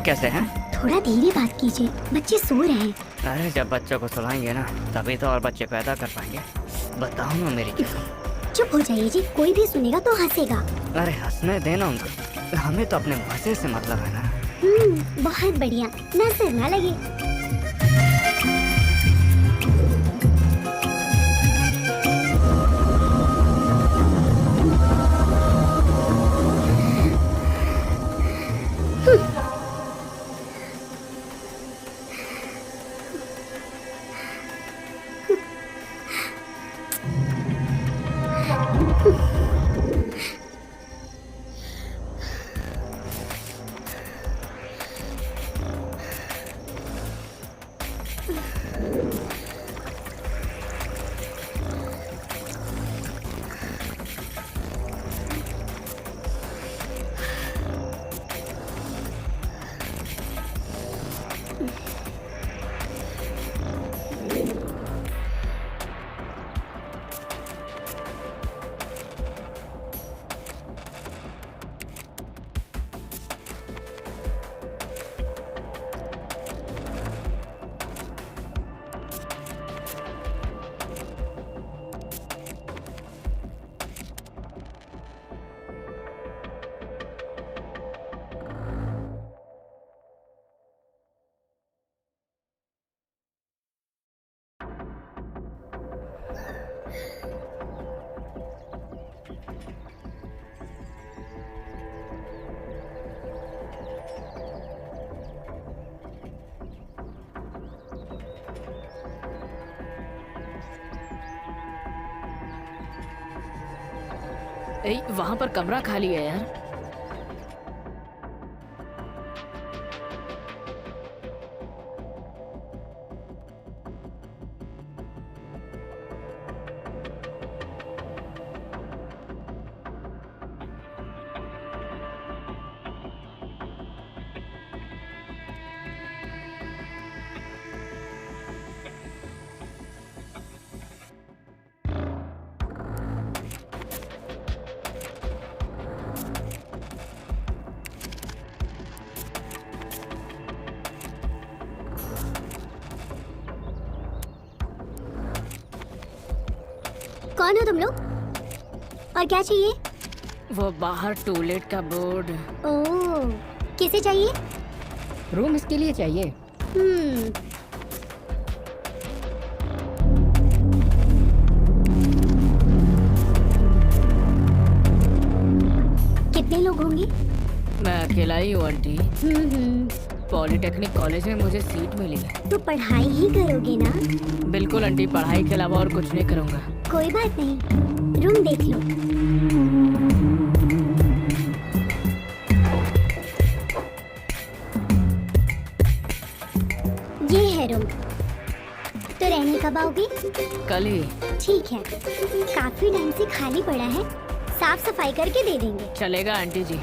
ये कैसे हैं? थोड़ा धीरे बात कीजिए, बच्चे सो रहे हैं। अरे जब बच्चों को सुलाएंगे ना तभी तो और बच्चे पैदा कर पाएंगे। बताओ ना मेरी कसम। चुप हो जाइए जी, कोई भी सुनेगा तो हंसेगा। अरे हंसने देना उनको, हमें तो अपने मजे से मतलब है ना। बहुत बढ़िया, नजर ना लगे। वहाँ पर कमरा खाली है यार। कौन हो तुम लोग और क्या चाहिए? वो बाहर टॉयलेट का बोर्ड। ओह, किसे चाहिए? रूम इसके लिए चाहिए। कितने लोग होंगे? मैं अकेला ही हूँ आंटी। पॉलिटेक्निक कॉलेज में मुझे सीट मिली है। तो पढ़ाई ही करोगे ना? बिल्कुल आंटी, पढ़ाई के अलावा और कुछ नहीं करूँगा। कोई बात नहीं, रूम देख लो। ये है रूम। तो रहने कब आओगे? कल ही। ठीक है, काफी टाइम से खाली पड़ा है, साफ सफाई करके दे देंगे। चलेगा आंटी जी।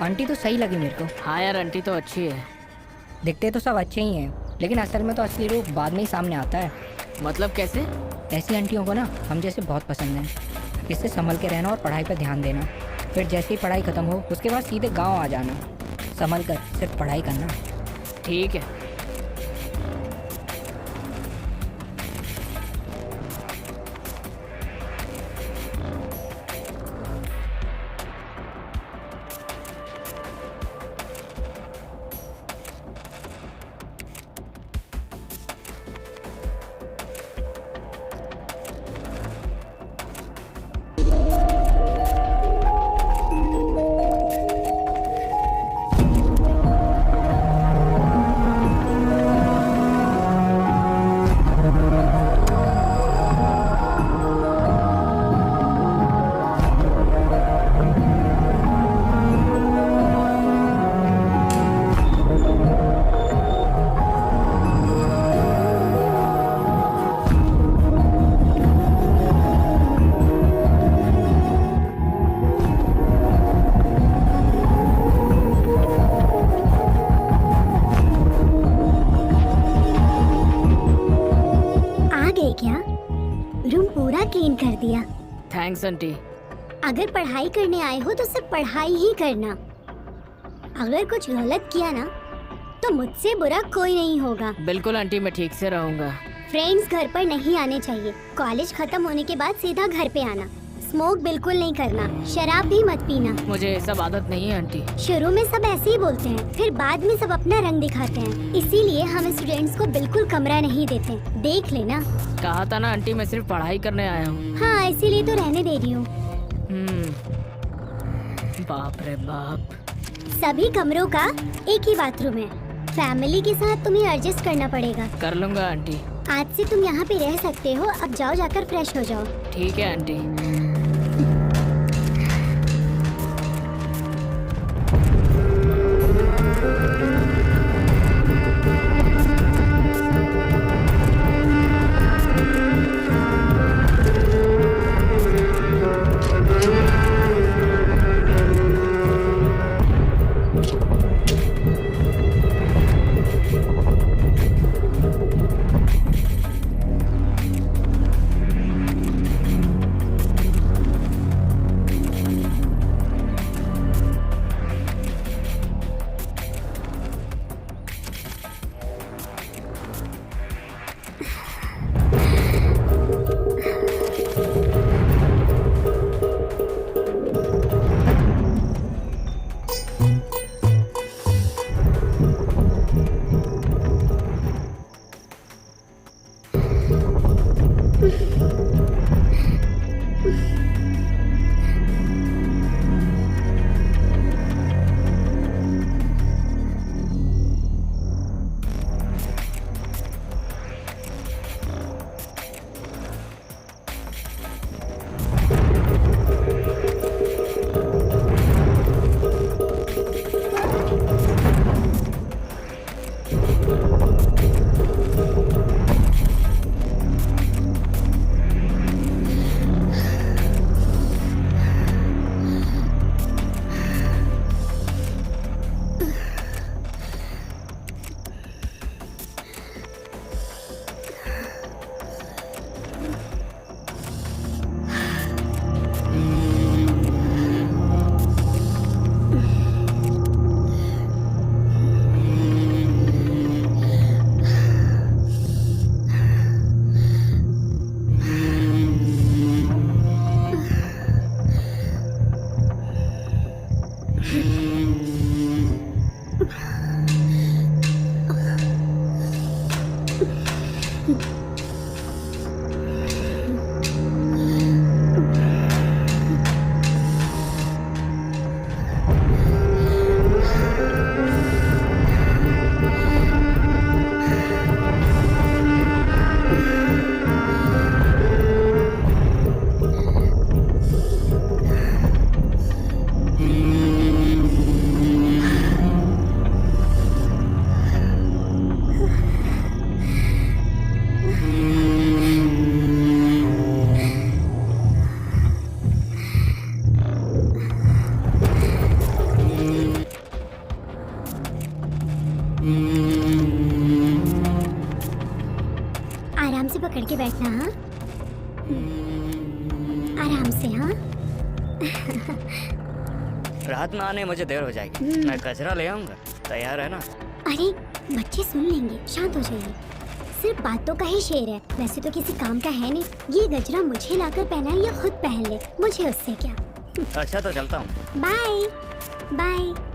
आंटी तो सही लगी मेरे को। हाँ यार, आंटी तो अच्छी है। दिखते तो सब अच्छे ही हैं, लेकिन असल में तो असली रूप बाद में ही सामने आता है। मतलब कैसे? ऐसी आंटियों को ना हम जैसे बहुत पसंद है। इससे संभल के रहना और पढ़ाई पर ध्यान देना। फिर जैसे ही पढ़ाई ख़त्म हो उसके बाद सीधे गाँव आ जाना, संभल कर सिर्फ पढ़ाई करना। ठीक है। कर दिया। Thanks aunty. अगर पढ़ाई करने आए हो तो सिर्फ पढ़ाई ही करना। अगर कुछ गलत किया ना तो मुझसे बुरा कोई नहीं होगा। बिल्कुल आंटी, मैं ठीक से रहूंगा। फ्रेंड्स घर पर नहीं आने चाहिए। कॉलेज खत्म होने के बाद सीधा घर पे आना। स्मोक बिल्कुल नहीं करना। शराब भी मत पीना। मुझे ये सब आदत नहीं है आंटी। शुरू में सब ऐसे ही बोलते हैं, फिर बाद में सब अपना रंग दिखाते हैं। इसीलिए हम स्टूडेंट्स को बिल्कुल कमरा नहीं देते। देख लेना। कहा था ना आंटी, मैं सिर्फ पढ़ाई करने आया हूँ। हाँ, इसीलिए तो रहने दे रही हूँ। बाप रे बाप। सभी कमरों का एक ही बाथरूम है। फैमिली के साथ तुम्हें एडजस्ट करना पड़ेगा। कर लूंगा आंटी। आज से तुम यहाँ पे रह सकते हो। अब जाओ, जाकर फ्रेश हो जाओ। ठीक है आंटी। आराम से पकड़ के बैठना। हाँ, आराम से। हाँ, रात में आने मुझे देर हो जाएगी। मैं कचरा ले आऊंगा। तैयार है ना? अरे बच्चे सुन लेंगे, शांत हो जाइए। सिर्फ बातों का ही शेर है, वैसे तो किसी काम का है नहीं। ये गजरा मुझे लाकर पहना या खुद पहन ले, मुझे उससे क्या। अच्छा तो चलता हूँ। Bye bye.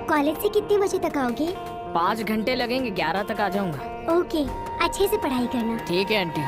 कॉलेज से कितने बजे तक आओगे? 5 घंटे लगेंगे, 11 तक आ जाऊंगा। ओके, अच्छे से पढ़ाई करना। ठीक है आंटी।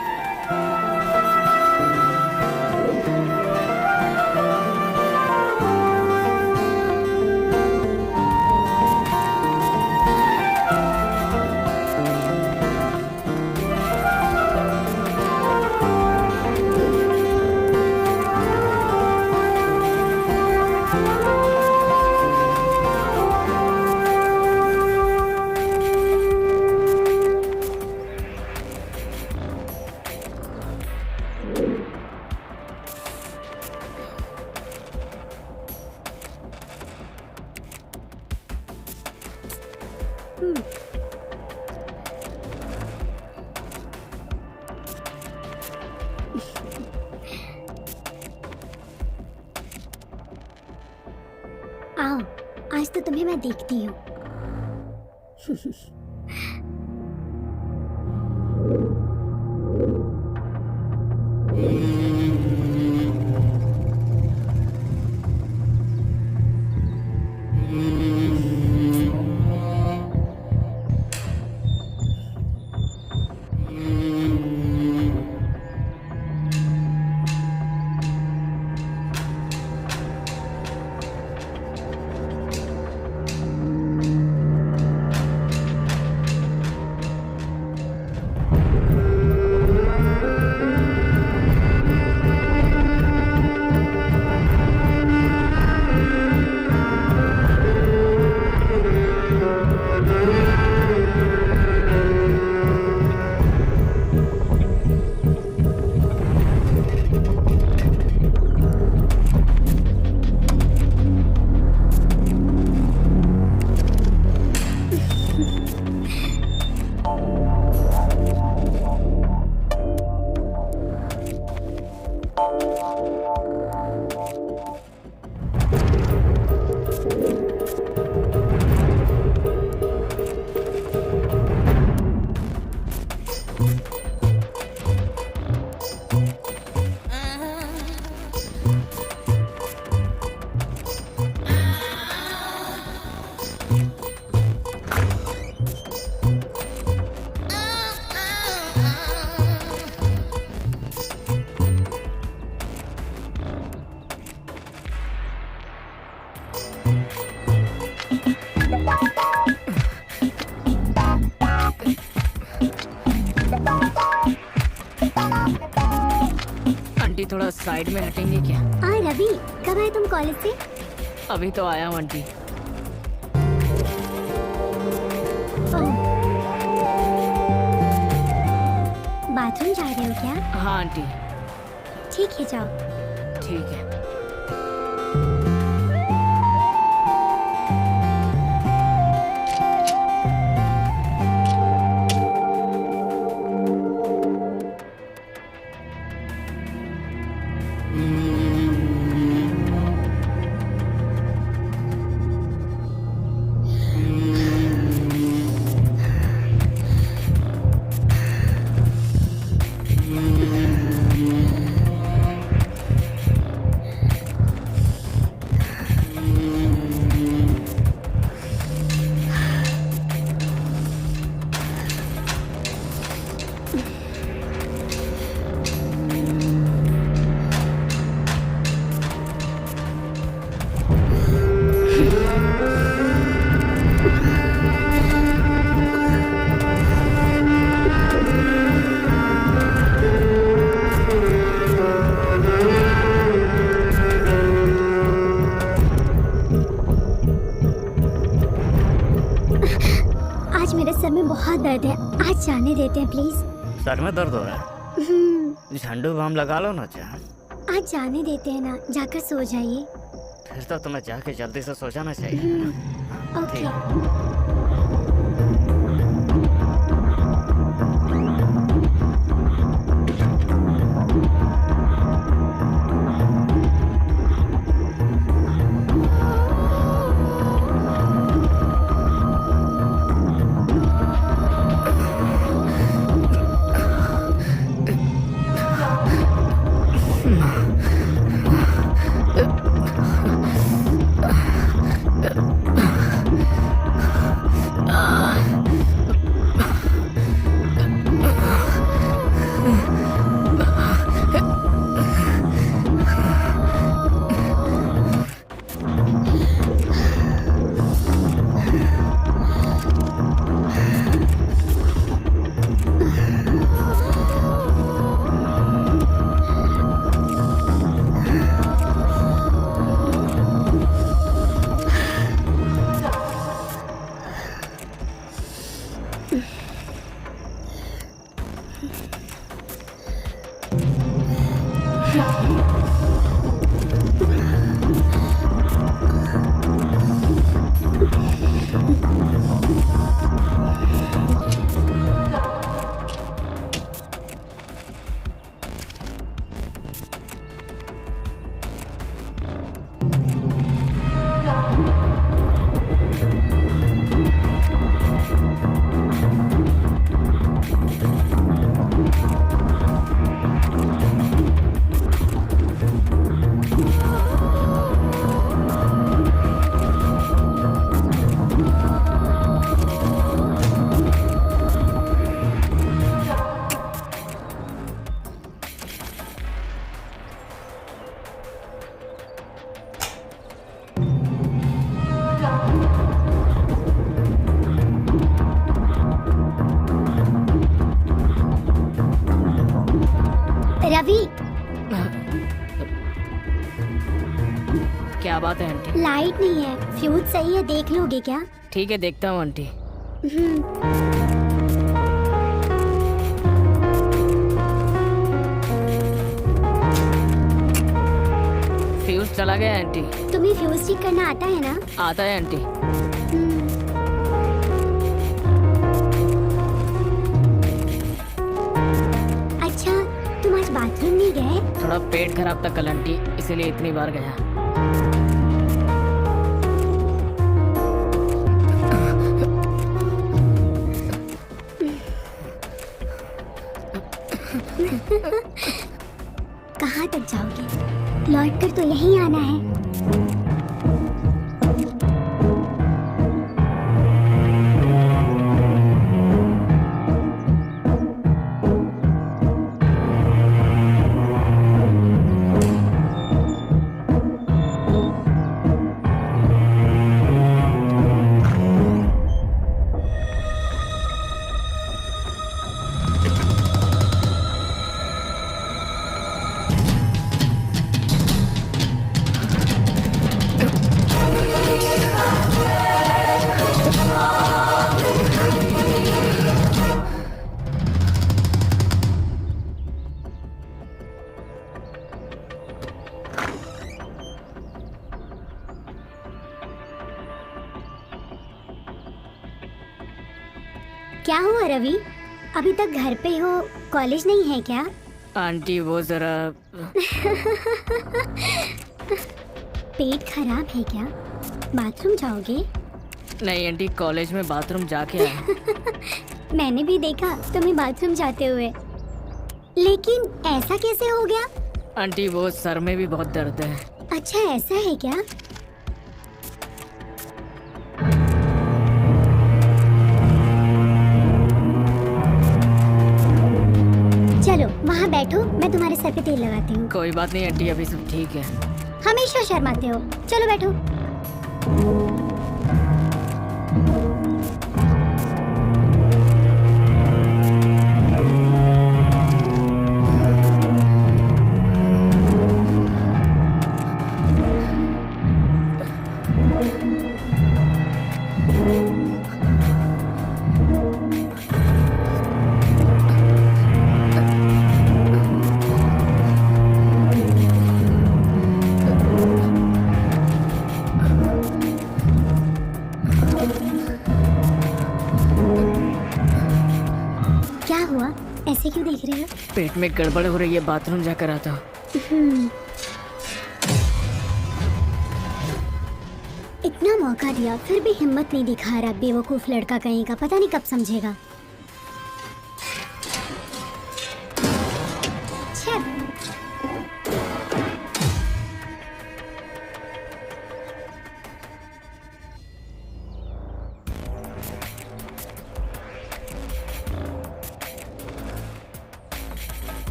आओ, आज तो तुम्हें मैं देखती हूँ। आंटी थोड़ा साइड में हटेंगे क्या? हाँ रवि, कब आए तुम कॉलेज से? अभी तो आया हूँ आंटी। ओह, बाथरूम जा रहे हो क्या? हाँ आंटी। ठीक है, जाओ। ठीक है। आज मेरे सर में बहुत दर्द है, आज जाने देते हैं प्लीज। सर में दर्द हो रहा है? झंडू बाम लगा लो ना चाह। आज जाने देते हैं ना, जाकर सो जाइए। फिर तो तुम्हें जाके जल्दी से सो जाना चाहिए। ओके। रवि, क्या बात है आंटी? लाइट नहीं है, फ्यूज सही है, देख लोगे क्या? ठीक है, देखता हूँ आंटी। फ्यूज चला गया आंटी। तुम्हें फ्यूज ठीक करना आता है ना? आता है आंटी। अच्छा, तुम आज बाथरूम नहीं गए? थोड़ा पेट खराब था कल आंटी, इसीलिए इतनी बार गया। कहाँ तक जाओगे? लौट कर तो यहीं आना है। क्या हुआ रवि? अभी तक घर पे हो, कॉलेज नहीं है क्या? आंटी वो जरा पेट खराब है क्या? बाथरूम जाओगे? नहीं आंटी, कॉलेज में बाथरूम जाके आया। मैंने भी देखा तुम्हें बाथरूम जाते हुए, लेकिन ऐसा कैसे हो गया? आंटी वो सर में भी बहुत दर्द है। अच्छा, ऐसा है क्या? चलो वहाँ बैठो, मैं तुम्हारे सर पे तेल लगाती हूँ। कोई बात नहीं आंटी, अभी सब ठीक है। हमेशा शर्माते हो। चलो बैठो। क्या हुआ? ऐसे क्यों देख रहे हो? पेट में गड़बड़ हो रही है, बाथरूम जाकर आता हूँ। इतना मौका दिया फिर भी हिम्मत नहीं दिखा रहा, बेवकूफ लड़का कहीं का। पता नहीं कब समझेगा। छे।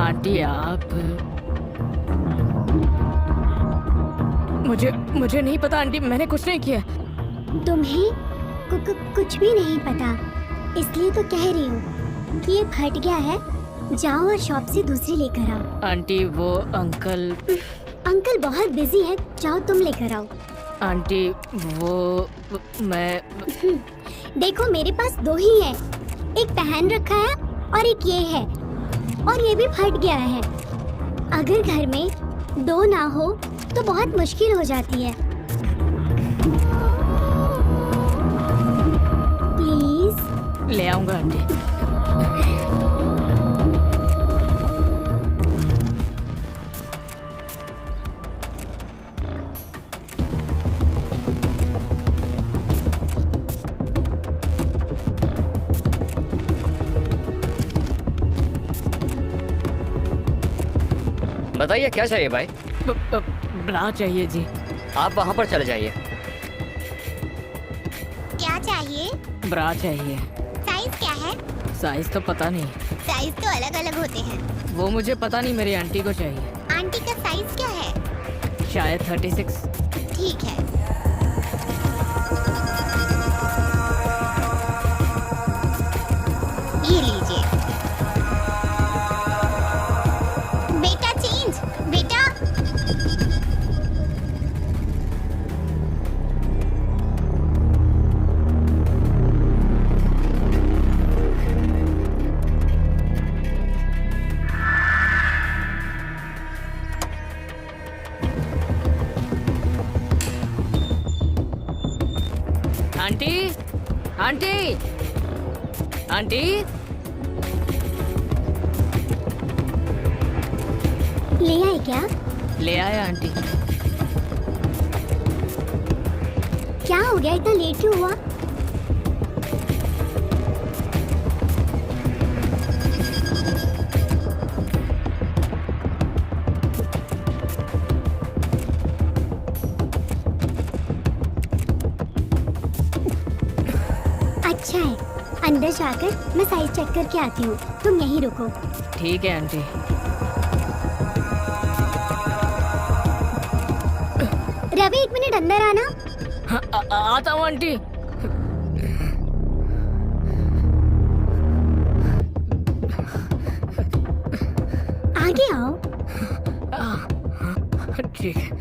आंटी आप मुझे नहीं पता आंटी, मैंने कुछ नहीं किया। तुम्हें कुछ भी नहीं पता, इसलिए तो कह रही हूँ कि ये फट गया है। जाओ और शॉप से दूसरी लेकर आओ। आंटी वो अंकल बहुत बिजी है, जाओ तुम लेकर आओ। आंटी वो मैं देखो मेरे पास दो ही है, एक पहन रखा है और एक ये है, और ये भी फट गया है। अगर घर में दो ना हो तो बहुत मुश्किल हो जाती है। प्लीज ले आऊंगा आंटी। बताइए क्या चाहिए भाई? ब्रा चाहिए जी। आप वहाँ पर चले जाइए। क्या चाहिए? ब्रा चाहिए। साइज क्या है? साइज तो पता नहीं, साइज तो अलग अलग होते हैं। वो मुझे पता नहीं, मेरी आंटी को चाहिए। आंटी का साइज क्या है? शायद 36। ठीक है। ये लीजिए। बेटा चेंज, बेटा। आंटी आंटी आंटी ले आए क्या? ले आया आंटी। क्या हो गया, इतना लेट क्यों हुआ? अच्छा है, अंदर जाकर मैं साइज चेक करके आती हूँ, तुम यहीं रुको। ठीक है आंटी। रवि एक मिनट अंदर आना। हाँ, आता हूँ आंटी। आगे आओ। ठीक है।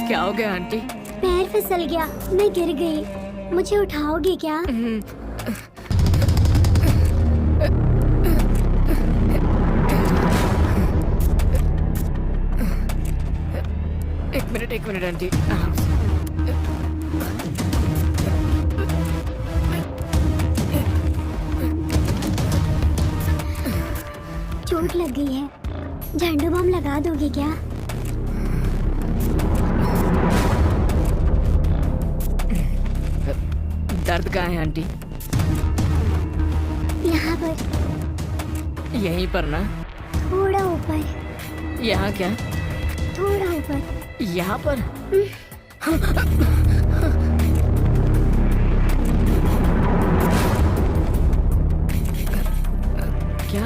क्या हो गया आंटी? पैर फिसल गया, मैं गिर गई। मुझे उठाओगे क्या? एक मिनट आंटी। चोट लग गई है। झंडू बम लगा दोगे क्या? दर्द कहाँ है आंटी? यहाँ पर, यहीं पर ना? थोड़ा ऊपर। यहाँ क्या? थोड़ा ऊपर। यहाँ पर? क्या?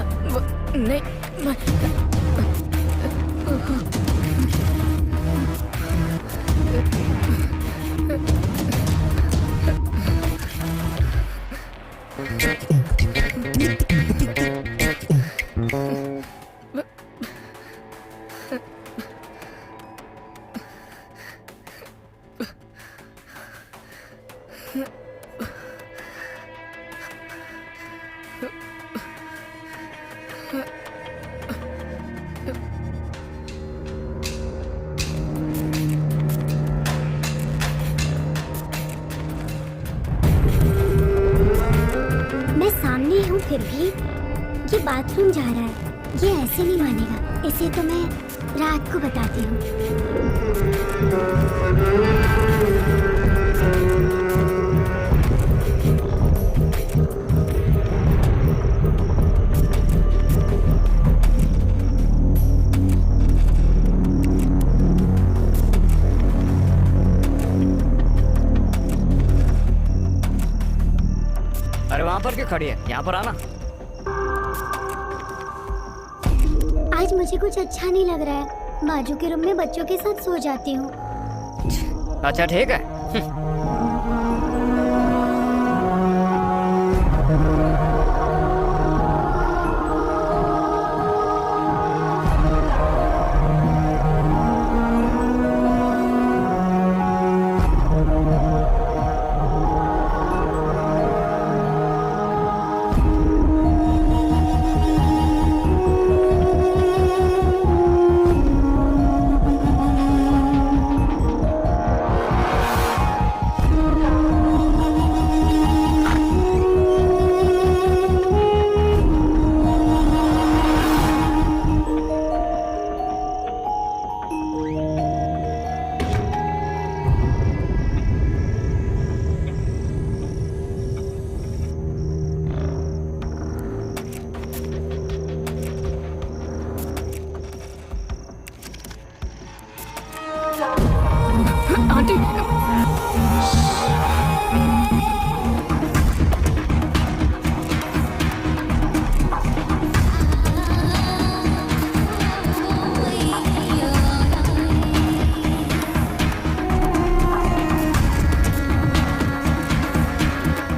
नहीं मैं सामने ही हूँ फिर भी ये बाथरूम जा रहा है। ये ऐसे नहीं मानेगा। इसे तो मैं रात को बताती हूँ। अरे वहाँ पर क्यों खड़ी है? यहाँ पर आना। आज मुझे कुछ अच्छा नहीं लग रहा है। बाजू के रूम में बच्चों के साथ सो जाती हूँ। अच्छा ठीक है। आंटी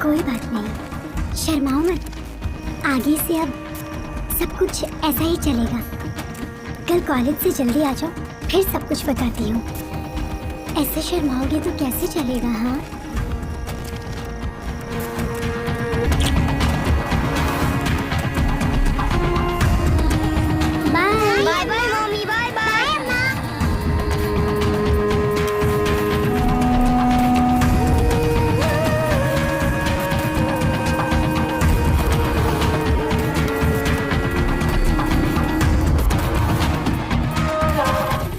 कोई बात नहीं, शर्माओ मत। आगे से अब सब कुछ ऐसा ही चलेगा। कल कॉलेज से जल्दी आ जाओ, फिर सब कुछ बताती हूँ। ऐसे शर्माओगे तो कैसे चलेगा? हाँ, bye bye bye mummy, bye bye अम्मा।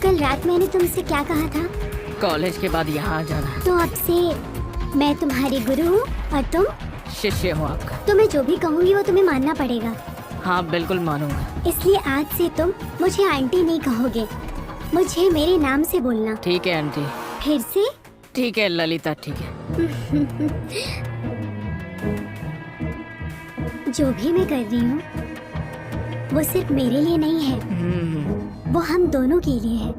कल रात मैंने तुमसे क्या कहा था? कॉलेज के बाद यहाँ आ जाना। तो अब से मैं तुम्हारी गुरु हूँ और तुम शिष्य हो आपका। तो मैं जो भी कहूँगी वो तुम्हें मानना पड़ेगा। हाँ बिल्कुल मानूंगा। इसलिए आज से तुम मुझे आंटी नहीं कहोगे, मुझे मेरे नाम से बोलना। ठीक है आंटी। फिर से? ठीक है ललिता, ठीक है। जो भी मैं कर रही हूँ वो सिर्फ मेरे लिए नहीं है, वो हम दोनों के लिए है।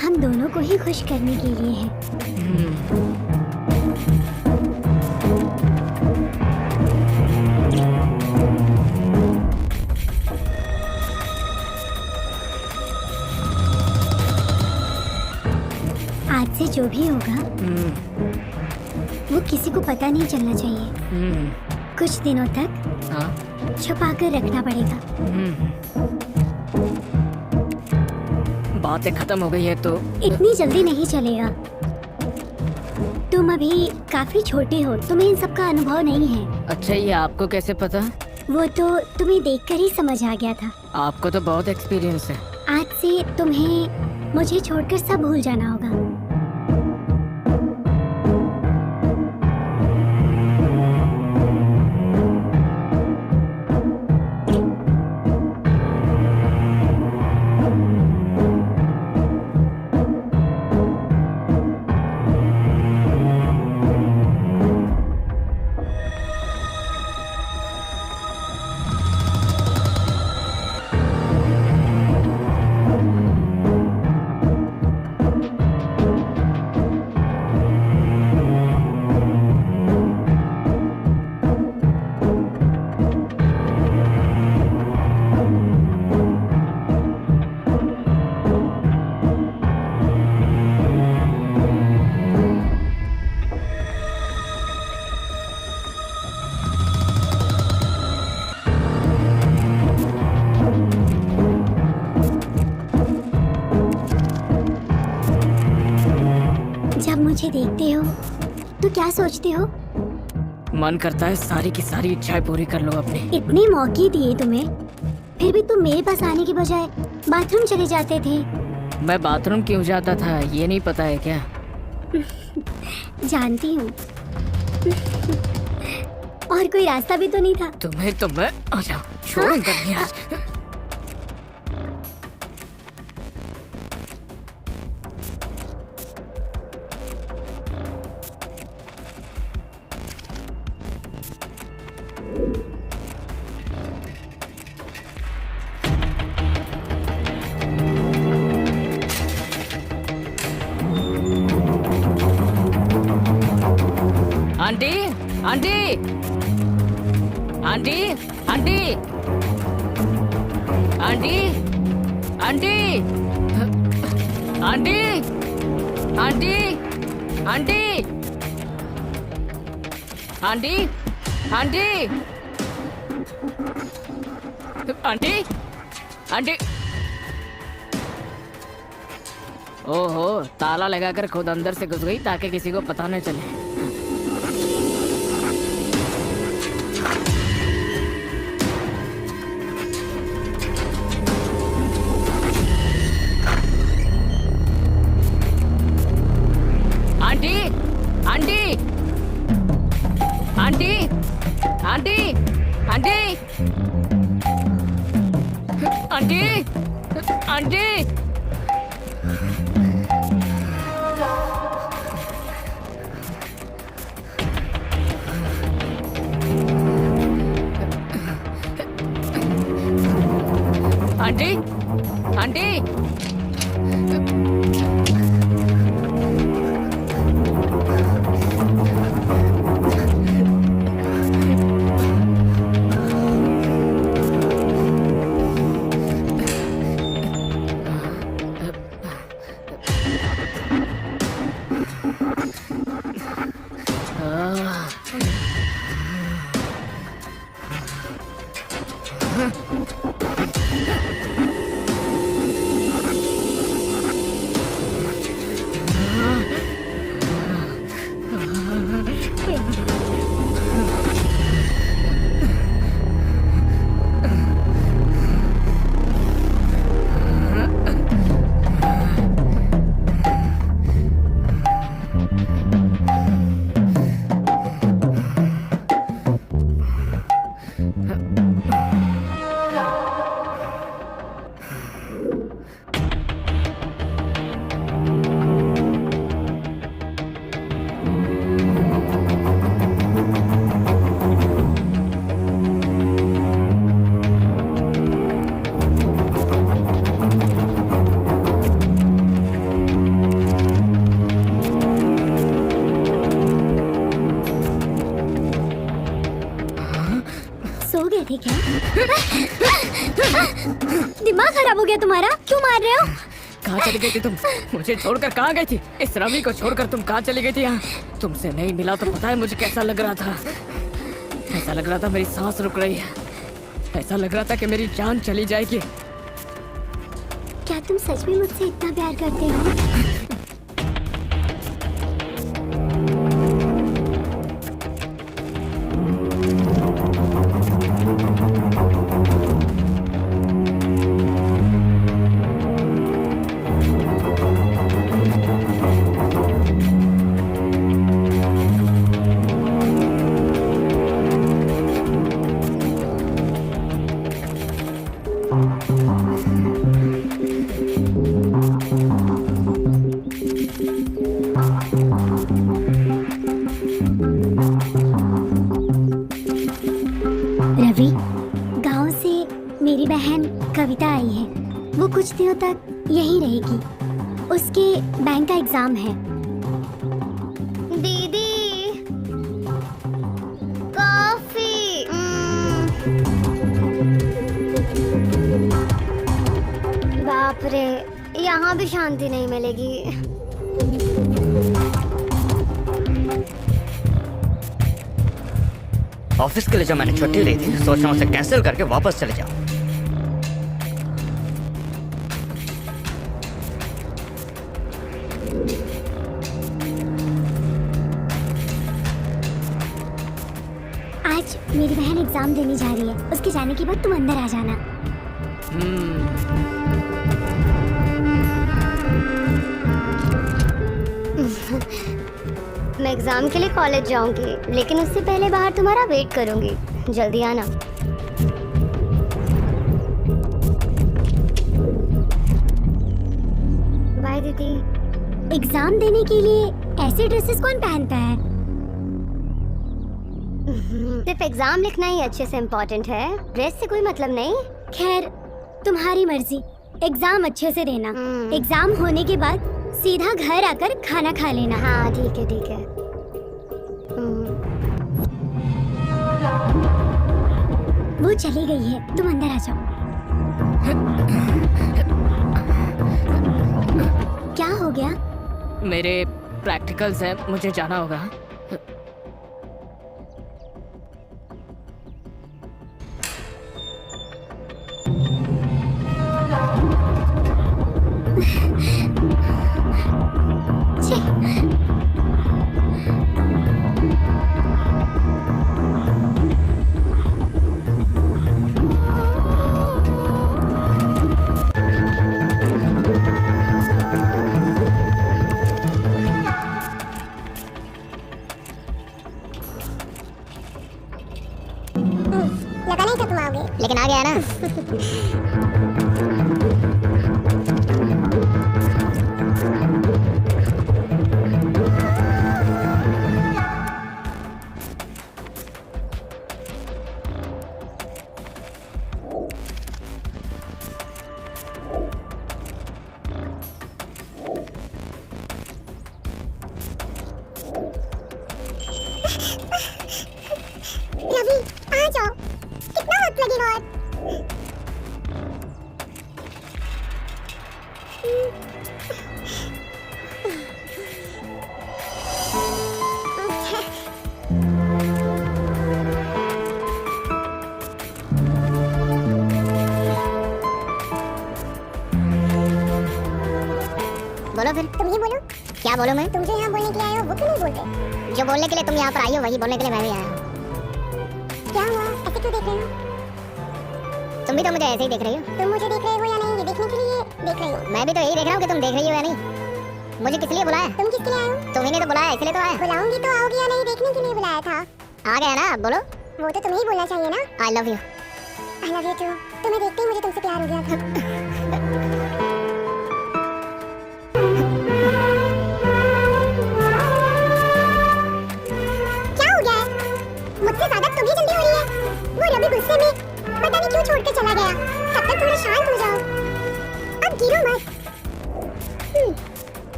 हम दोनों को ही खुश करने के लिए है। आज से जो भी होगा वो किसी को पता नहीं चलना चाहिए। कुछ दिनों तक हाँ छुपा कर रखना पड़ेगा। बातें खत्म हो गई है तो इतनी जल्दी नहीं चलेगा। तुम अभी काफी छोटे हो, तुम्हें इन सब का अनुभव नहीं है। अच्छा ये आपको कैसे पता? वो तो तुम्हें देखकर ही समझ आ गया था। आपको तो बहुत एक्सपीरियंस है। आज से तुम्हें मुझे छोड़कर सब भूल जाना होगा। मुझे देखते हो तो क्या सोचते हो? मन करता है सारी की सारी इच्छाएं पूरी कर लो अपनी। इतने मौके दिए तुम्हें, फिर भी तुम मेरे पास आने की बजाय बाथरूम चले जाते थे। मैं बाथरूम क्यों जाता था ये नहीं पता है क्या? जानती हूँ। और कोई रास्ता भी तो नहीं था। तुम्हें तो मैं आ जाओ छोड़ कर आज। Aunty aunty aunty aunty aunty aunty aunty aunty aunty aunty aunty aunty aunty. ओहो, ताला लगाकर खुद अंदर से घुस गई ताकि किसी को पता न चले। Aunty aunty aunty aunty aunty aunty aunty. Aunty aunty थे क्या? दिमाग खराब हो गया तुम्हारा? क्यों मार रहे हो? कहाँ चली गई थी तुम? मुझे छोड़कर कहाँ गई थी? इस रवि को छोड़कर तुम कहाँ चली गई थी? यहाँ तुमसे नहीं मिला तो पता है मुझे कैसा लग रहा था। ऐसा लग रहा था मेरी सांस रुक रही है। ऐसा लग रहा था कि मेरी जान चली जाएगी। क्या तुम सच में मुझसे इतना प्यार करते हो? भाभी, गांव से मेरी बहन कविता आई है। वो कुछ दिनों तक यहीं रहेगी। उसके बैंक का एग्जाम है। दीदी, कॉफी। बाप रे, यहाँ भी शांति नहीं मिलेगी। ऑफिस के लिए जो मैंने छुट्टी ली थी, सोच रहा हूँ उसे कैंसिल करके वापस चले जाऊँ। आज मेरी बहन एग्जाम देने जा रही है। उसके जाने के बाद तुम अंदर आ जाना। मैं एग्जाम के लिए कॉलेज जाऊंगी, लेकिन उससे पहले बाहर तुम्हारा वेट करूंगी। जल्दी आना। बाय दीदी। एग्जाम देने के लिए ऐसे ड्रेसेस कौन पहनता है? सिर्फ एग्जाम लिखना ही अच्छे से इम्पोर्टेंट है, ड्रेस से कोई मतलब नहीं। खैर, तुम्हारी मर्जी। एग्जाम अच्छे से देना। एग्जाम होने के बाद सीधा घर आकर खाना खा लेना। हाँ ठीक है ठीक है। वो चली गई है, तुम अंदर आ जाओ। क्या हो गया? मेरे प्रैक्टिकल्स हैं, मुझे जाना होगा। लगा नहीं था तुम आओगे, लेकिन आ गया ना। रवि, आ जाओ। कितना वक्त लगेगा और? बोलो फिर। तुम ही बोलो। क्या बोलो मैं? तुम जो यहाँ बोलने के लिए आए हो वो क्यों नहीं बोलते? जो बोलने के लिए तुम यहाँ पर आई हो वही बोलने के लिए मैं भी आया हूँ। क्या हुआ? ऐसे क्यों देख रहे हो? तुम भी तो मुझे ऐसे ही देख रही हो। तुम मुझे देख रहे हो या नहीं ये देखने के लिए देख रही हो। मैं भी तो यही देख रहा हूँ कि तुम देख रही हो या नहीं। मुझे किस लिए बुलाया? तुम किसके लिए आए हो? तुम्ही ने तो बुलाया, इसलिए तो आया। बुलाऊंगी तो आओगी या नहीं देखने के लिए बुलाया था। आ गया ना, बोलो। वो तो तुम्हें ही बोलना चाहिए ना। I love you. I love you too. तुम्हें देखते ही मुझे तुमसे प्यार हो गया था। मुझसे ज्यादा तुम्हें जल्दी हो रही है। वो रवि गुस्से में पता नहीं क्यों छोड़कर चला गया। तब तक थोड़ा शांत हो जाओ। अब गिरो मत।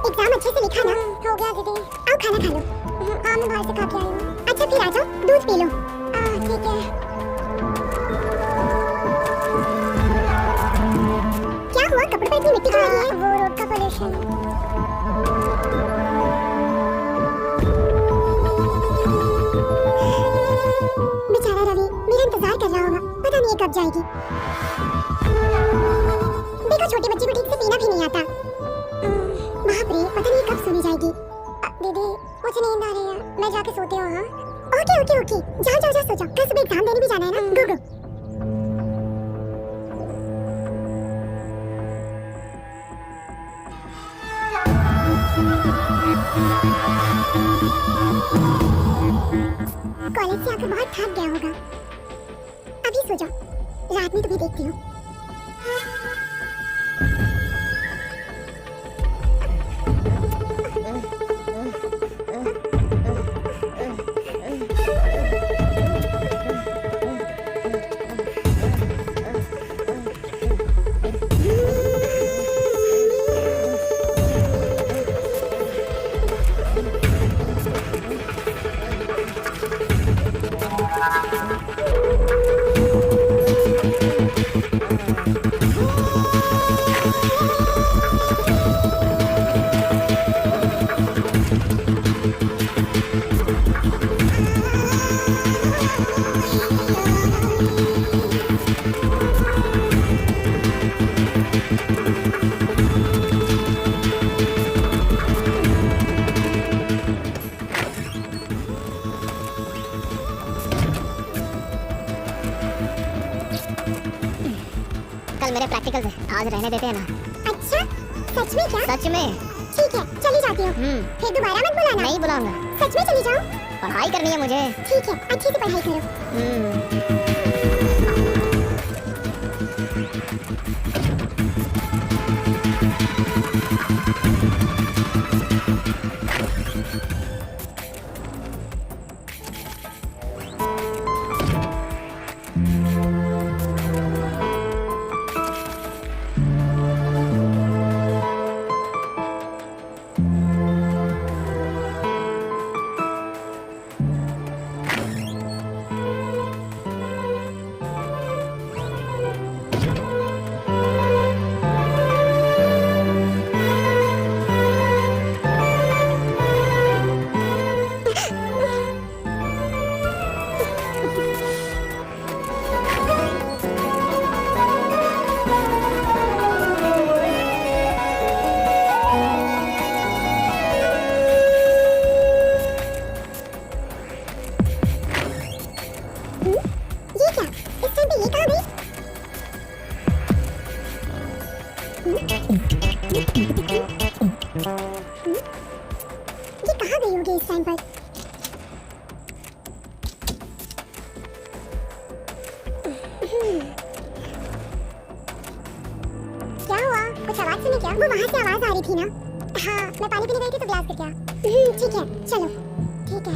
एग्जाम अच्छे से लिखा ना? हो गया दीदी। आओ खाना खा लो। हाँ मैं बाहर से खा के आई हूँ। अच्छा फिर आ जाओ, दूध पी लो। ठीक है। कपड़े पे इतनी मिट्टी क्यों लगी है? वो रोड का पोल्यूशन। बेचारा रवि मेरा इंतजार कर रहा होगा, पता नहीं ये कब जाएगी। देखो छोटी बच्ची को ठीक से पीना भी नहीं आता। बाप रे, पता नहीं कब सोने जाएगी। दीदी मुझे नींद आ रही है, मैं जाके सोती हूँ। हाँ ओके ओके ओके, जाओ जाओ जाओ सो जाओ। कल सुबह एग्जाम देने भी जाना है ना। गो गो। कॉलेज से आकर बहुत थक गया होगा। अभी सो जाओ, रात में तुम्हें देखती हूँ। कल मेरे प्रैक्टिकल्स हैं, आज रहने देते हैं ना। अच्छा, सच में क्या? सच में। ठीक है, चली जाती हूँ। फिर दोबारा मत बुलाना। नहीं बुलाऊंगा। सच में चली जाऊँ? पढ़ाई करनी है मुझे। ठीक है, अच्छे से पढ़ाई करो। ये क्या? इस टाइम पे ये कहाँ गई? ये कहाँ गई होगी इस टाइम पर? क्या हुआ? कुछ आवाज सुनी क्या? वो वहाँ से आवाज आ रही थी ना? हाँ, मैं पानी पीने गई थी तो गिलास गिर गया। ठीक है, चलो। ठीक है।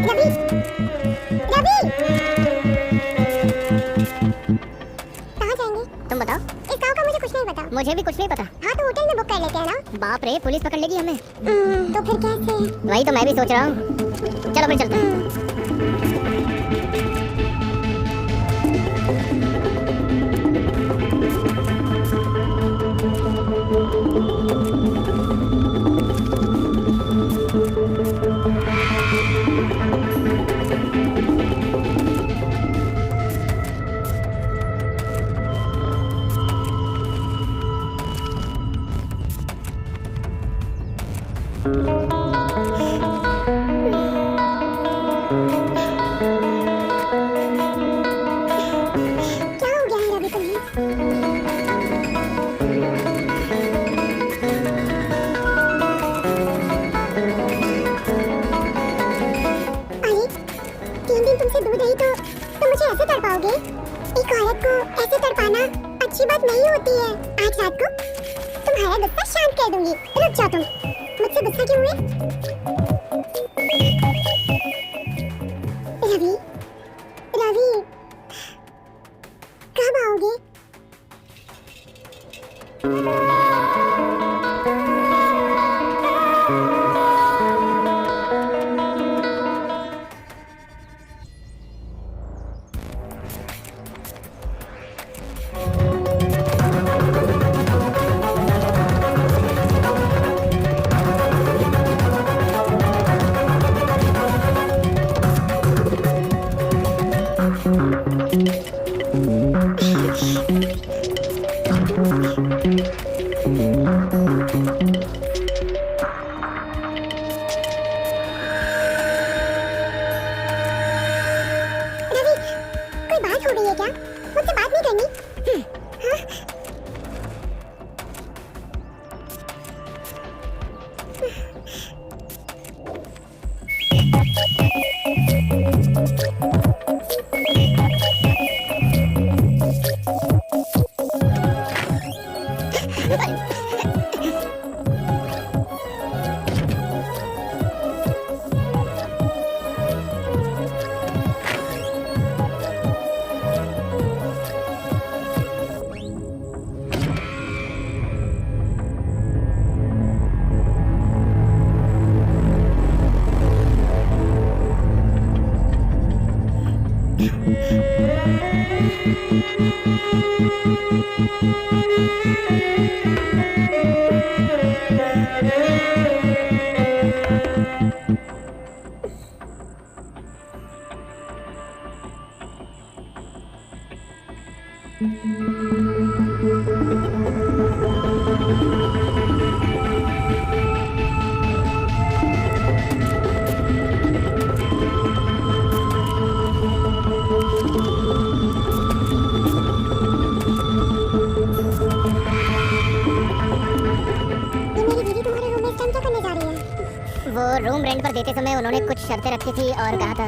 रवि, रवि, कहाँ जाएंगे? तुम बताओ। इस गाँव का मुझे कुछ नहीं पता। मुझे भी कुछ नहीं पता। हाँ तो होटल में बुक कर लेते हैं ना। बाप रे, पुलिस पकड़ लेगी हमें। तो फिर कैसे? वही तो मैं भी सोच रहा हूँ। चलो फिर चलते हैं। एक औरत को ऐसे तड़पाना अच्छी बात नहीं होती है। आज रात को तुम्हारा गुस्सा शांत कर दूंगी। रुक जाओ तुम। मुझसे गुस्सा क्यों हुए? रवि, रवि, कब आओगे? रवि, कोई बात हो रही है क्या? मुझसे बात नहीं करनी? हाँ? वो रूम रेंट पर देते समय उन्होंने कुछ शर्तें रखी थी और कहा था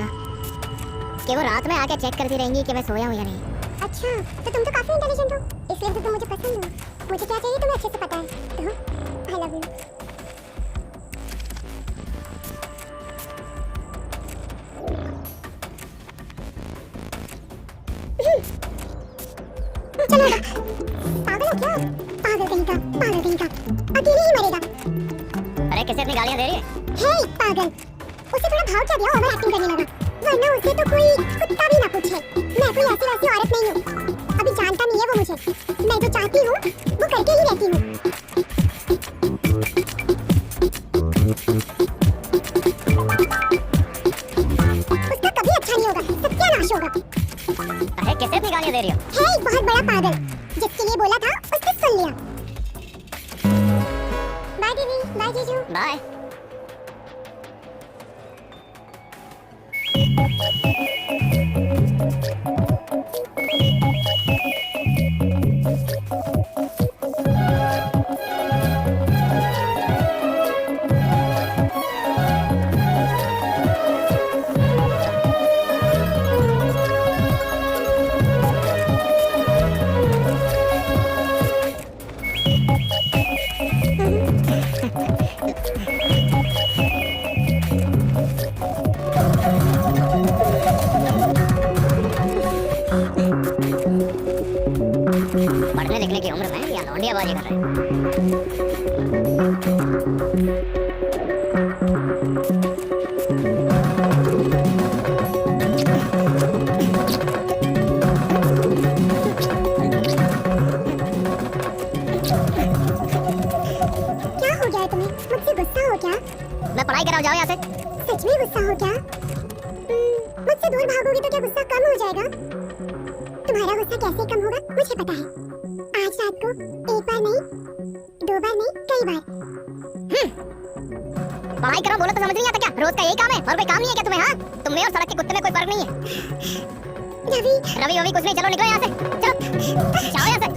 कि वो रात में आके चेक करती रहेंगी कि मैं सोया हूँ या नहीं। अच्छा, तो तुम तो काफी इंटेलिजेंट हो, इसलिए तो तुम मुझे पसंद हो। मुझे क्या चाहिए तुम्हें अच्छे से पता है। आई लव यू। चलो पागल हो क्या? पागल कहीं का, पागल कहीं का, अकेले ही मरेगा। अरे किसे इतनी गालियां दे रही है? हे पागल, उसे थोड़ा भाव क्या दिया, ओवर एक्टिंग करने लगा। वरना उसे तो कोई कुत्ता भी ना पूछे। मैं कोई ऐसी वैसी औरत नहीं हूँ, अभी जानता नहीं है वो मुझे। मैं जो चाहती हूँ वो करके ही रहती हूँ। उसका कभी अच्छा नहीं होगा, सत्यानाश होगा। अरे किसे इतनी गालियां दे रही हो? हे बहुत बड़ा पागल, जिसके लिए बोला था उसने सुन लिया। बाय दीदी, बाय जीजू। बाय। पढ़ने लिखने की उम्र में या लौंडियाबाजी कर रहे हैं? क्या हो गया है तुम्हें? मुझसे गुस्सा हो क्या? मैं पढ़ाई कराओ, जाओ यहाँ से। सच में गुस्सा हो क्या? मुझसे दूर भागोगे तो क्या गुस्सा कम हो जाएगा? तुम्हारा गुस्सा कैसे कम होगा मुझे पता है। आज रात को एक बार नहीं, दो बार नहीं, कई बार। पढ़ाई करो बोलो तो समझ नहीं आता क्या? रोज का यही काम है और कोई काम नहीं है क्या तुम्हें? हाँ, तुम में और सड़क के कुत्ते में कोई फर्क नहीं है। रवि, रवि ववि कुछ नहीं, चलो निकलो यहाँ से। चलो जाओ यहाँ से।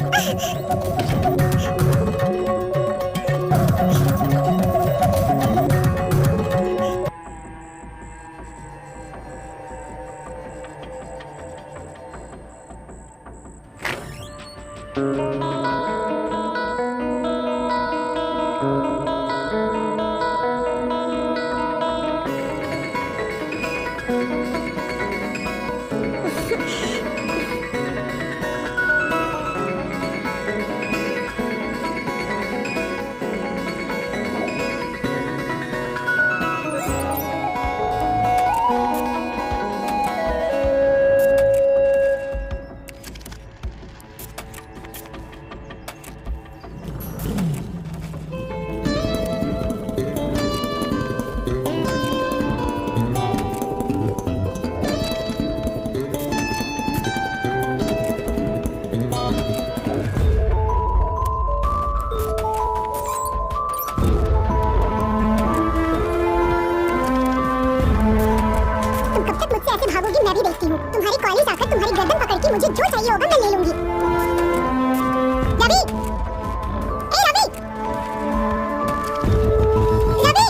जाऊंगी। रवि, ए रवि, रवि,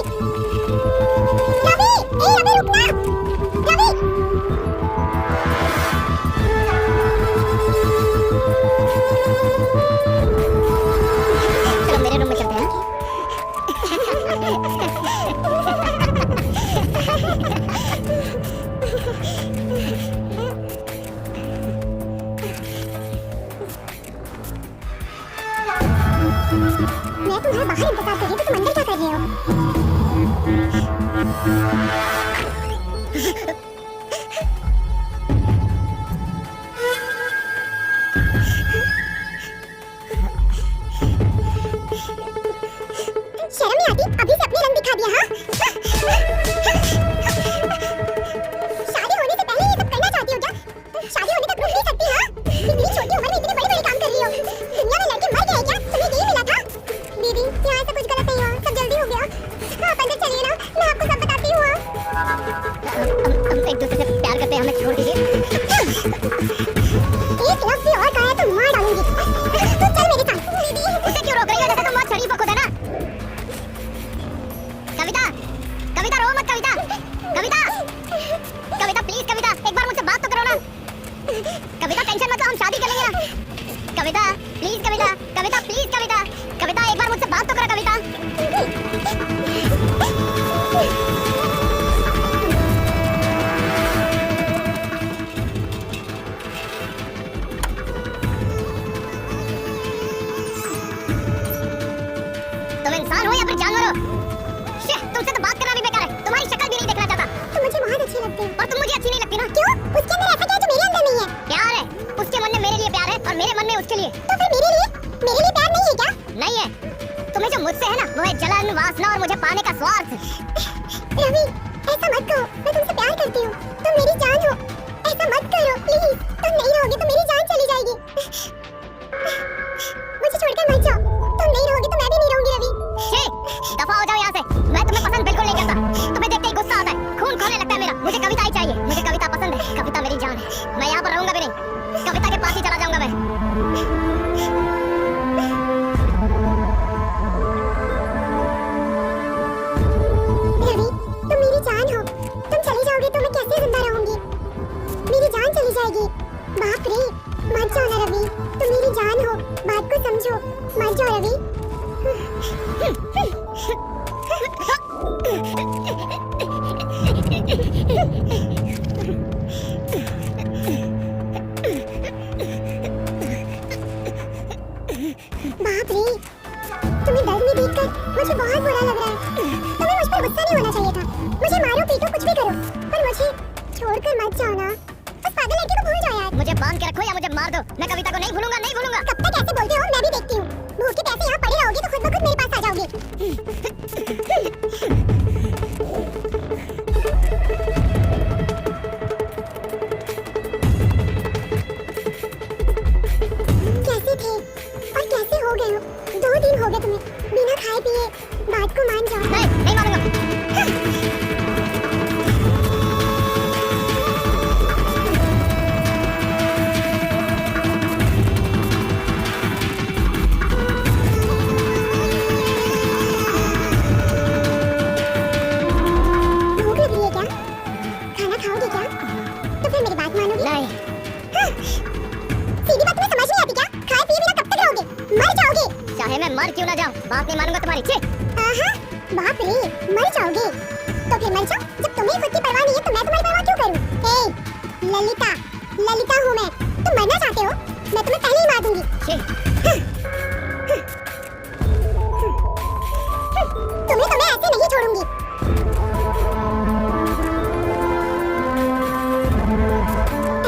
रवि, ए रवि रुकना, रवि। चलो मेरे रूम में चलते हैं। मैं तुम्हारा बाहर इंतजार कर रही हूँ, तो तुम अंदर क्या कर रहे हो? शर्म नहीं आती? अभी से अपनी रंग दिखा दिया, हाँ? शादी होने से पहले ये सब करना चाहती हो क्या? शादी होने तक रुक नहीं सकती, हाँ? इतनी छोटी उम्र में इतने बड़े-बड़े काम कर रही हो। दुनिया में लड़के मर गए क्या? तुम्हें यही मिला था? दीदी, यहाँ ऐसा कुछ गलत नहीं हुआ, सब जल्दी हो गया। आप अंदर चलिए ना, मैं आपको सब बताती हूँ। हम एक दूसरे से प्यार करते हैं, हमें छोड़ दीजिए। एक लफ्ज़ भी और कहा तो मार डालूंगी। तू चल मेरे साथ। दीदी, उसे क्यों रोक रही हो? जैसे तुम बहुत शरीफ हो खुद, है ना? कविता, कविता रो मत कविता। कविता, कविता प्लीज कविता, एक बार मुझसे बात तो करो ना। कविता टेंशन मत लो, हम शादी कर लेंगे ना। कविता प्लीज कविता, कविता प्लीज कविता, कविता एक बार मुझसे बात तो करो कविता। तुम इंसान हो या फिर जानवर हो? तुमसे तो बात करना भी बेकार है, तुम्हारी शक्ल भी नहीं देखना चाहता। तुम मुझे बहुत अच्छी लगती हो। और तुम मुझे अच्छी नहीं लगती ना? क्यों? उसके अंदर ऐसा क्या है जो मेरे अंदर नहीं है? प्यार है, उसके मन में मेरे लिए प्यार है और मेरे मन में उसके लिए। तो फिर मेरे लिए प्यार नहीं है क्या? नहीं है। तुम्हें जो मुझसे है ना, वो है जलन, वासना और मुझे पाने का स्वार्थ। रवि, ऐसा मत कहो, मैं तुमसे प्यार करती हूँ, तुम मेरी जान हो। ऐसा मत करो प्लीज, तुम नहीं रहोगे तो मेरी जान चली जाएगी। मुझे छोड़कर मत जाओ, तुम नहीं रहोगे तो मैं भी नहीं रहूंगी। रवि, दफा हो जाओ यहाँ से। मैं तुम्हें पसंद बिल्कुल नहीं करता, तुम्हें देखते ही गुस्सा आता है, खून खोलने लगता है मेरा। मुझे कविता ही चाहिए, मुझे कविता पसंद है, कविता मेरी जान है। मैं यहाँ पर रहूंगा भी नहीं, कविता के पास ही चला जाऊंगा मैं। रवि, तुम मेरी जान हो, तुम चली जाओगे तो मैं कैसे जिंदा रहूंगी? मेरी जान चली जाएगी। बाप रे, मत जाओ ना रवि, तुम मेरी जान हो, बात को समझो, मत जाओ रवि। बाप रे, तुम्हें दर्द में देखकर मुझे बहुत बुरा लग रहा है। तुम्हें मुझ पर गुस्सा नहीं होना चाहिए था। मुझे मारो पीटो कुछ भी करो, पर मुझे छोड़कर मत जाओ ना। उस पागल लड़के को भूल जाओ यार। मुझे बांध के रखो या मुझे मार दो, मैं कविता को नहीं भूलूंगा, नहीं भूलूंगा। कब तक ऐसे बोलते हो? मैं भी देखती हूँ। भूखे प्यासे यहाँ पड़े रहोगे तो खुद ब खुद मेरे पास आ जाओगे। कैसे थे और कैसे हो गए हो? 2 दिन हो गए तुम्हें बिना खाए पिए। बात को मान जाओ। नहीं मानूंगा। भूख लग रही है क्या? खाना खाओगे क्या? तो फिर मेरी बात मानोगे? नहीं। सीधी बात तुम्हें समझ नहीं आती क्या? खाए पिए बिना कब तक रहोगे? मर जाओगे। चाहे मैं मर क्यों ना जाऊं, बात नहीं मानूंगा तुम्हारी। बाप रे, मर जाओगे तो फिर मर जाओ। जब तुम्हें खुद की परवाह नहीं है तो मैं तुम्हारी परवाह क्यों करूं? ए, ललिता हूं मैं। तुम मरना चाहते हो? मैं तुम्हें पहले ही मार दूंगी। तुम्हें तो मैं ऐसे नहीं छोड़ूंगी।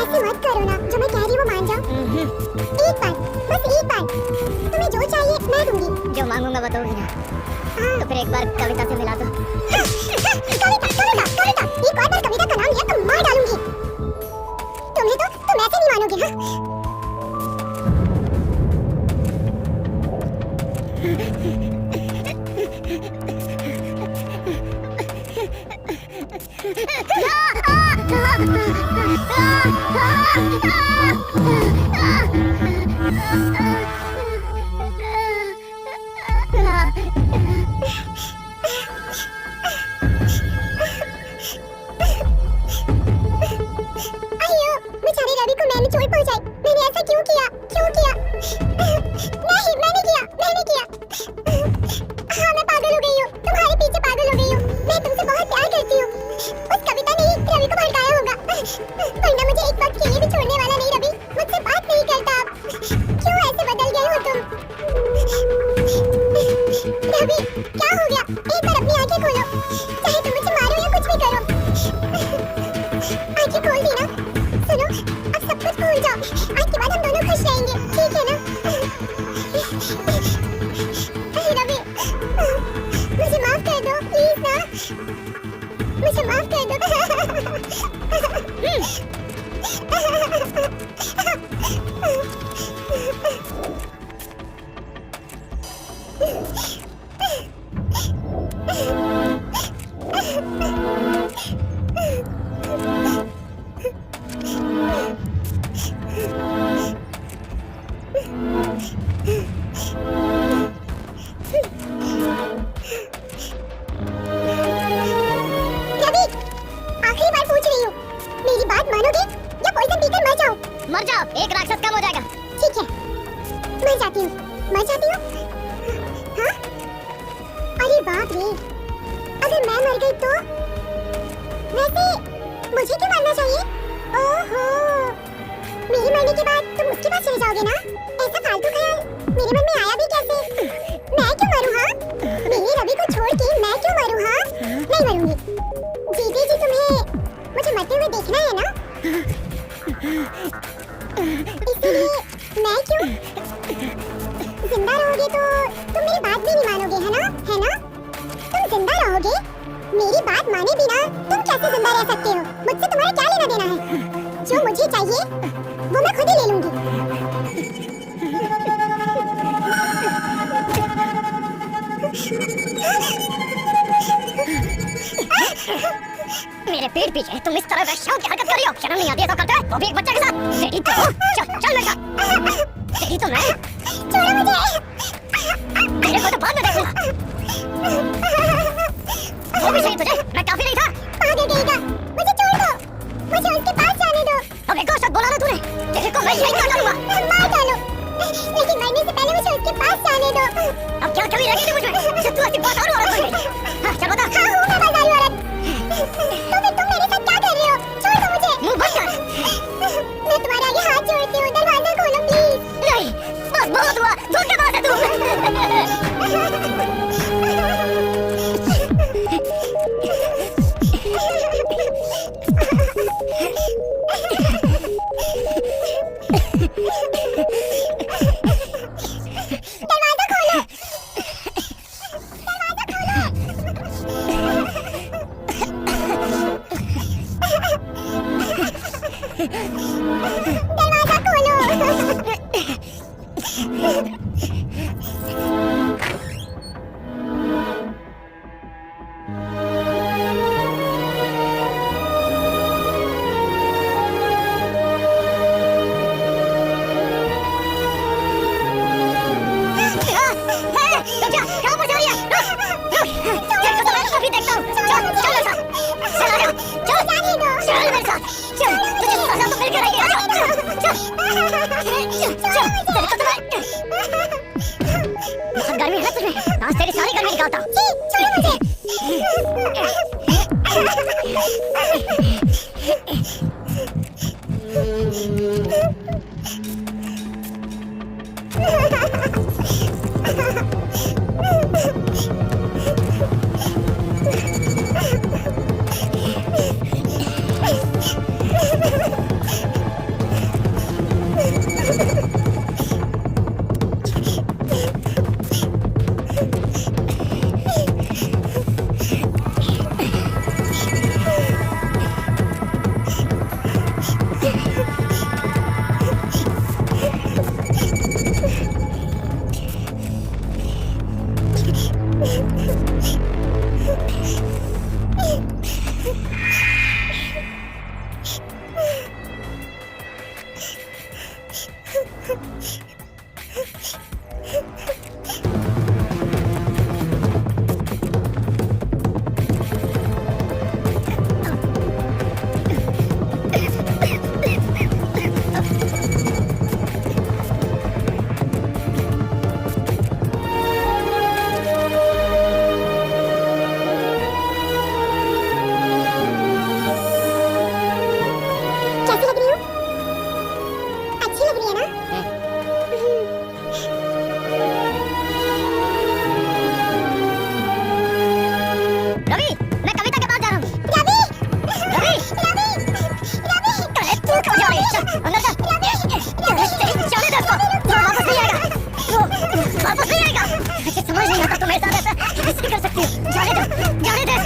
ऐसे मत करो ना, जो मैं कह रही हूँ वो मान जाओ। एक बार, बस एक बार, तुम्हें जो चाहिए मैं दूंगी। जो मांगूंगा वो दोगे ना? तो फिर एक बार कविता से मिला दो। कविता, एक और बार कविता का नाम लिया तो मार डालूंगी। तुम ऐसे नहीं मानोगे, हाँ? नहीं, मैंने किया। हाँ, मैं पागल हो गई हूँ, तुम्हारे पीछे पागल हो गई हूँ। मैं तुमसे बहुत प्यार करती हूँ। उस कविता ने ही रवि को भड़काया होगा, वरना मुझे एक वक्त के लिए भी छोड़ने वाला नहीं। रवि मुझसे बात नहीं करता अब। क्यों ऐसे बदल गए हो तुम? रवि, क्या हो गया? एक बार अपनी आंखें खोलो, चाहे तुम मुझे मारो या कुछ भी करो। आंखें खोल दी ना? सुनो, अब सब कुछ भूल जाओ। आज के बाद हम दोनों खुश रहेंगे, ठीक है ना? रवि, मुझे माफ कर दो प्लीज ना, मुझे माफ कर दो। रवि, आखिरी बार पूछ रही हूँ, मेरी बात मानोगे या पॉइजन पीकर मर जाओ? मर जाओ, एक राक्षस कम हो जाएगा। ठीक है, मर जाती हूँ। हाँ? अरे बाप रे, अगर मैं मर गई तो? वैसे मुझे क्यों मरना चाहिए? ओहो, मेरे मरने के बाद तुम उसके पास चले जाओगे ना? ऐसा फालतू ख्याल मेरे मन में आया भी कैसे? मैं क्यों मरूं? हाँ, मेरे रवि को छोड़ के मैं क्यों मरूं? हाँ, नहीं मरूंगी। जीते जी तुम्हें मुझे मरते हुए देखना है ना, इसलिए मैं क्यों? जिंदा रहोगे तो तुम मेरी बात भी नहीं मानोगे, है ना? तुम जिंदा रहोगे, मेरी बात माने बिना तुम कैसे जिंदा रह सकते हो? मुझसे तुम्हारा क्या लेना देना है? जो मुझे चाहिए वो मैं खुद ही ले लूंगी। मेरे पेट पीछे तुम इस तरह वैश्याओं की हरकत कर रही हो, शर्म नहीं आती है तो करते हो, वो भी एक बच्चे के साथ। तेरी तो चल मेरे साथ, तेरी तो मैं। छोड़ो मुझे, तेरे को तो बाद में देखूंगा। वो भी सही तुझे, मैं काफी नहीं था। पागल कहेगा, मुझे छोड़ दो, मुझे उसके पास जाने दो। अब एक और शब्द बोला ना तूने, तेरे को मैं यही मार डालूंगा। मार डालो, लेकिन मरने से पहले मुझे उसके पास जाने दो। अब क्या कमी रहेगी मुझे? तू ऐसी बाजारू औरत बन गई। हाँ, चल बता। हाँ, हूँ मैं बाजारू औरत। तो फिर तुम मेरे साथ क्या कर रहे हो? छोड़ दो मुझे। मुंह बंद कर। मैं तुम्हारे आगे हाथ जोड़ती हूँ, दरवाजा खोलो प्लीज। नहीं, बस बहुत हुआ, धोखेबाज है तू। दरवाजा खोलो, दरवाजा खोलो। गर्मी है तुझमें, आज तेरी सारी गर्मी निकालता हूँ। छोड़ो मुझे।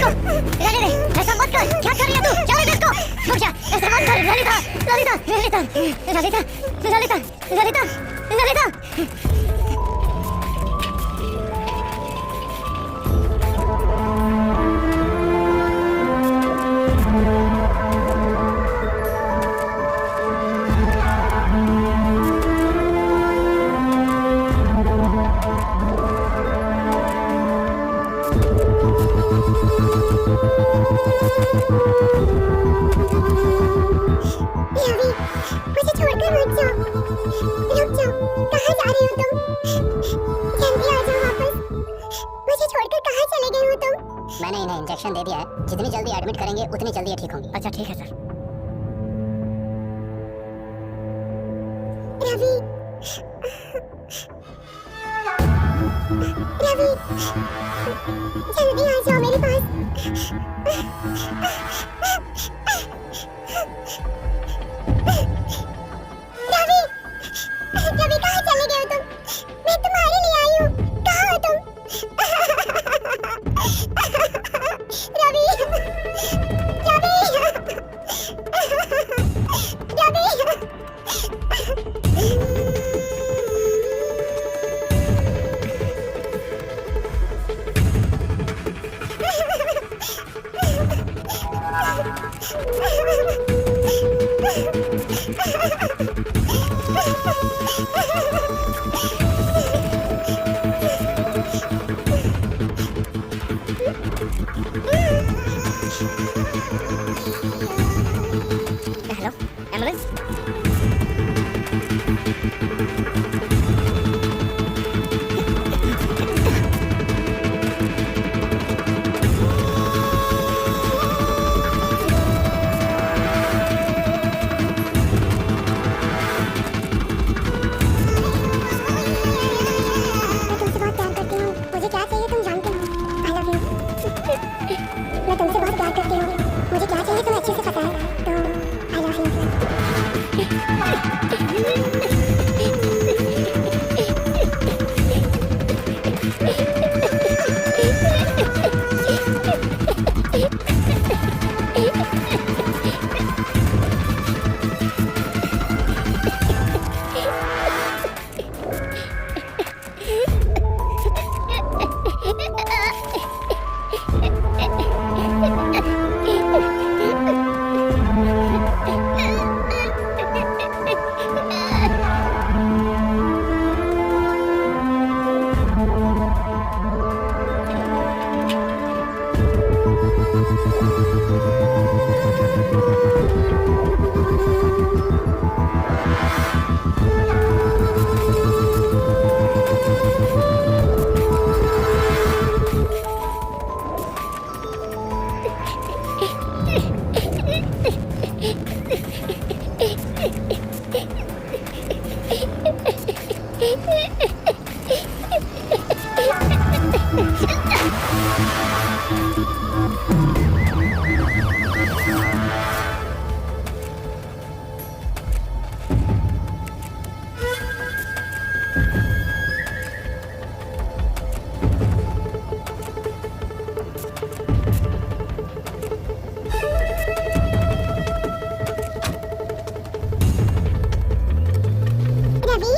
इसको, रहने दे, ऐसा मत कर, क्या कर रही है तू? जाने दे इसको, रुक जा, ऐसा मत कर, ललिता, ललिता, ललिता, ललिता, ललिता, ललिता, ललिता। रवि, मुझे छोड़कर मत जाओ। रुक जाओ, कहाँ जा रही हो तुम? जल्दी आ जाओ वापस। मुझे छोड़कर कहाँ चले गए हो तुम? मैंने इन्हें इंजेक्शन दे दिया है, जितनी जल्दी एडमिट करेंगे उतनी जल्दी ये ठीक होंगी। अच्छा ठीक है सर। रवि, रवि, जल्दी आ जाओ मेरे पास। रवि, रवि कहाँ चले गए हो तुम? मैं तुम्हारे लिए आई हूँ, कहाँ हो तुम? Ravi, Ravi, hello, ambulance. मैं तुमसे बहुत प्यार करती हूँ, मुझे क्या चाहिए तुम जानते हो। I love you। मैं तुमसे बहुत प्यार करती हूँ, मुझे क्या चाहिए तुम्हें अच्छे से पता है, तो I love you। रवि,